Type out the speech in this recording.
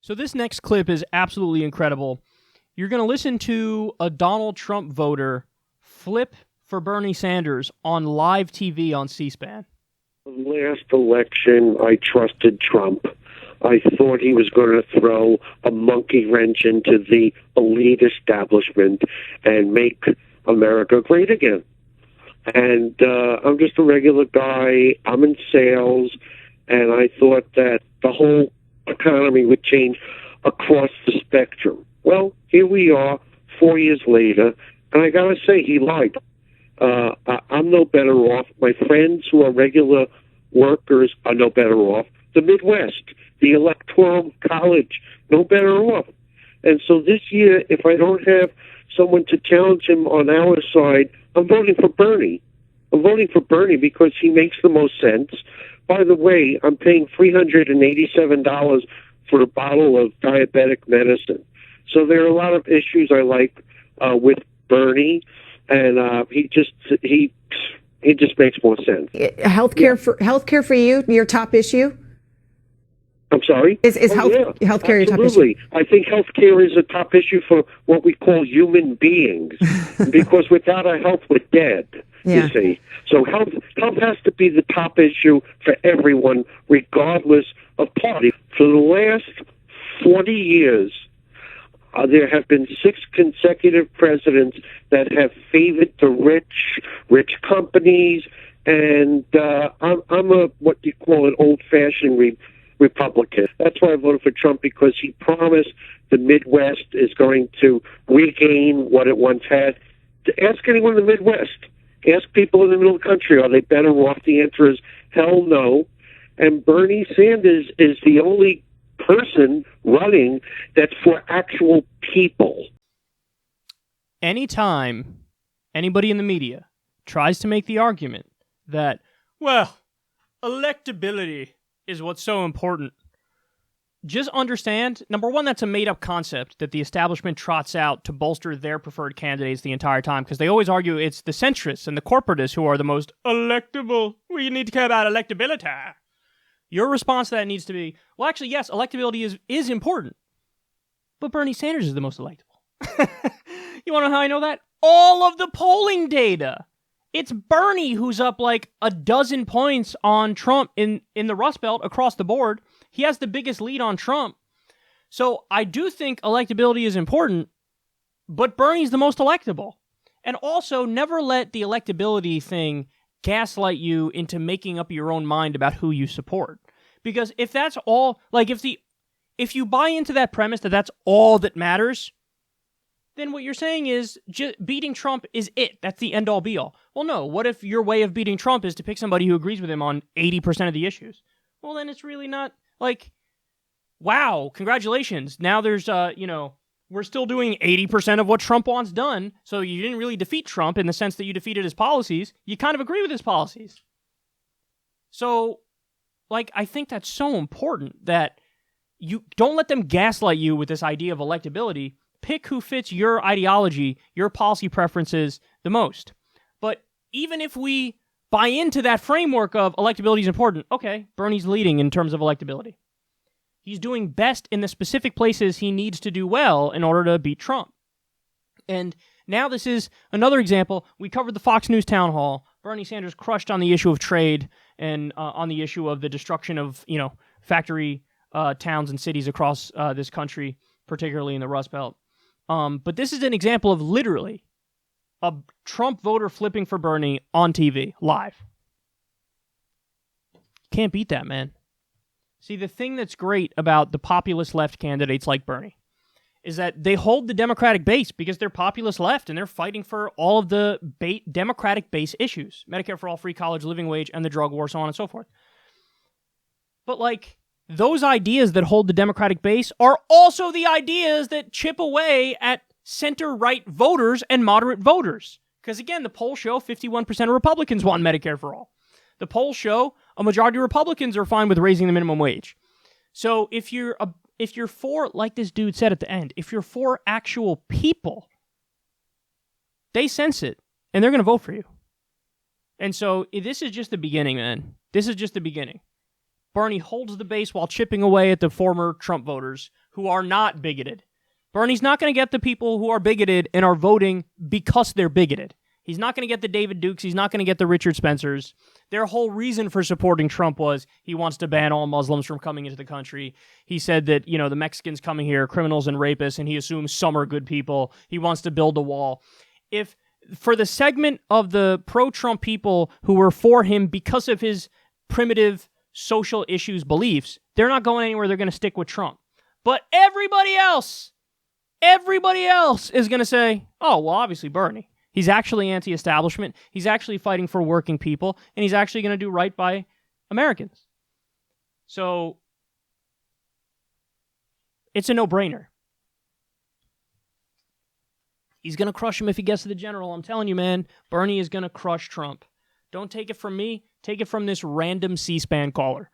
So this next clip is absolutely incredible. You're going to listen to a Donald Trump voter flip for Bernie Sanders on live TV on C-SPAN. Last election, I trusted Trump. I thought he was going to throw a monkey wrench into the elite establishment and make America great again. And I'm just a regular guy. I'm in sales, and I thought that the whole economy would change across the spectrum. Well, here we are 4 years later, and I got to say, he lied. I'm no better off. My friends who are regular workers are no better off. The Midwest, the Electoral College, no better off. And so this year, if I don't have someone to challenge him on our side, I'm voting for Bernie. I'm voting for Bernie because he makes the most sense. By the way, I'm paying $387 for a bottle of diabetic medicine. So there are a lot of issues I like with Bernie, and he just makes more sense. Healthcare for you, your top issue? I'm sorry? Is healthcare your top issue? Absolutely. I think healthcare is a top issue for what we call human beings, because without our health, we're dead, you see. So health has to be the top issue for everyone, regardless of party. For the last 40 years, there have been 6 consecutive presidents that have favored the rich companies, and I'm a what you call an old-fashioned Republican. That's why I voted for Trump, because he promised the Midwest is going to regain what it once had. Ask anyone in the Midwest. Ask people in the middle of the country, are they better off? The answer is hell no. And Bernie Sanders is the only person running that's for actual people. Anytime anybody in the media tries to make the argument that, well, electability is what's so important, just understand, number one, that's a made-up concept that the establishment trots out to bolster their preferred candidates the entire time, because they always argue it's the centrists and the corporatists who are the most electable. We need to care about electability. Your response to that needs to be, well, actually, yes, electability is important, but Bernie Sanders is the most electable. You want to know how I know that? All of the polling data. It's Bernie who's up like a dozen points on Trump in the Rust Belt across the board. He has the biggest lead on Trump. So I do think electability is important, but Bernie's the most electable. And also, never let the electability thing gaslight you into making up your own mind about who you support. Because if that's all, like if you buy into that premise that that's all that matters, then what you're saying is beating Trump is it. That's the end-all be-all. Well, no. What if your way of beating Trump is to pick somebody who agrees with him on 80% of the issues? Well, then it's really not like, wow, congratulations. Now there's, we're still doing 80% of what Trump wants done, so you didn't really defeat Trump in the sense that you defeated his policies. You kind of agree with his policies. So, I think that's so important that you don't let them gaslight you with this idea of electability. Pick who fits your ideology, your policy preferences the most. But even if we buy into that framework of electability is important, okay, Bernie's leading in terms of electability. He's doing best in the specific places he needs to do well in order to beat Trump. And now this is another example. We covered the Fox News town hall. Bernie Sanders crushed on the issue of trade and on the issue of the destruction of, factory towns and cities across this country, particularly in the Rust Belt. But this is an example of literally a Trump voter flipping for Bernie on TV, live. Can't beat that, man. See, the thing that's great about the populist left candidates like Bernie is that they hold the Democratic base because they're populist left and they're fighting for all of the Democratic base issues. Medicare for all, free college, living wage, and the drug war, so on and so forth. But those ideas that hold the Democratic base are also the ideas that chip away at center-right voters and moderate voters. Because again, the polls show 51% of Republicans want Medicare for all. The polls show a majority of Republicans are fine with raising the minimum wage. So if you're for, like this dude said at the end, if you're for actual people, they sense it, and they're going to vote for you. And so this is just the beginning, man. This is just the beginning. Bernie holds the base while chipping away at the former Trump voters who are not bigoted. Bernie's not going to get the people who are bigoted and are voting because they're bigoted. He's not going to get the David Dukes. He's not going to get the Richard Spencers. Their whole reason for supporting Trump was he wants to ban all Muslims from coming into the country. He said that, the Mexicans coming here are criminals and rapists, and he assumes some are good people. He wants to build a wall. If for the segment of the pro-Trump people who were for him because of his primitive social issues beliefs, they're not going anywhere. They're going to stick with Trump. But everybody else is going to say, oh, well, obviously Bernie. He's actually anti-establishment. He's actually fighting for working people, and he's actually going to do right by Americans. So it's a no-brainer. He's going to crush him if he gets to the general. I'm telling you, man, Bernie is going to crush Trump. Don't take it from me. Take it from this random C-SPAN caller.